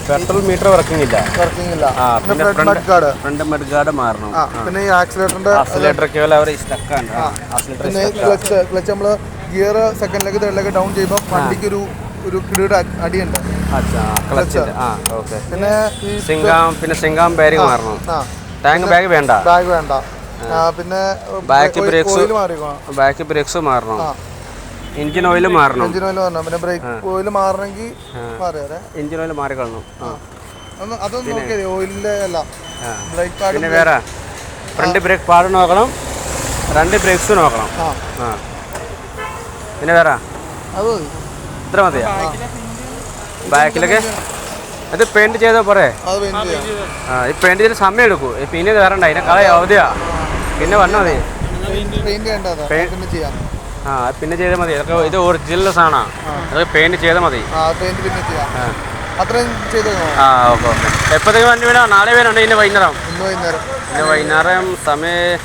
Petrol metre working ഇല്ല. Front mud guard മാറണം. പിന്നെ ഈ ആക്സിലേറ്ററിന്റെ അവർ സ്റ്റക്കാണ്. പിന്നെ ക്ലച്ച് നമ്മള് ഗിയർ സെക്കൻഡിലേക്ക് തേർഡിലേക്ക് ഡൗൺ ചെയ്യുമ്പോൾ വണ്ടിക്ക് ഒരു കിടിയുടെ അടിയുണ്ട്. പിന്നെ സിംഗാം ബാരിങ് മാറണം. ടാങ്ക് ബാഗ് വേണ്ട. പിന്നെ ബാക്ക് ബ്രേക്സ് മാറണം. എഞ്ചിൻ ഓയിൽ മാറണം. പിന്നെ ബ്രേക്ക് ഓയിൽ മാറണമെങ്കിൽ എഞ്ചിൻ ഓയിൽ മാറിക്കളണം. അതൊന്നും നോക്കിയാൽ ഓയിലിന്റെ അല്ല. പിന്നെ വേറെ ഫ്രണ്ട് ബ്രേക്ക് പാഡ് നോക്കണം, 2 ബ്രേക്സ് നോക്കണം. പിന്നെ വേറെ ഇത്ര മതിയാ? ബാക്കിലൊക്കെ അത് പെയിന്റ് ചെയ്താൽ പോരെ? ഈ പെയിന്റ് ചെയ്ത് സമയം എടുക്കും. പിന്നെ വേറെ അതിനെ കള അവധിയാ, പിന്നെ വന്നാൽ മതി. പിന്നെ ചെയ്താൽ മതി. അതൊക്കെ ഇത് ഒറിജിനൽ സാധനമാണ്. അതൊക്കെ പെയിന്റ് ചെയ്താൽ മതി. ഓക്കെ. എപ്പോഴത്തേക്ക് വണ്ടി വേണം? നാളെ വേണം. ഇന്ന് വൈകുന്നേരം സമയം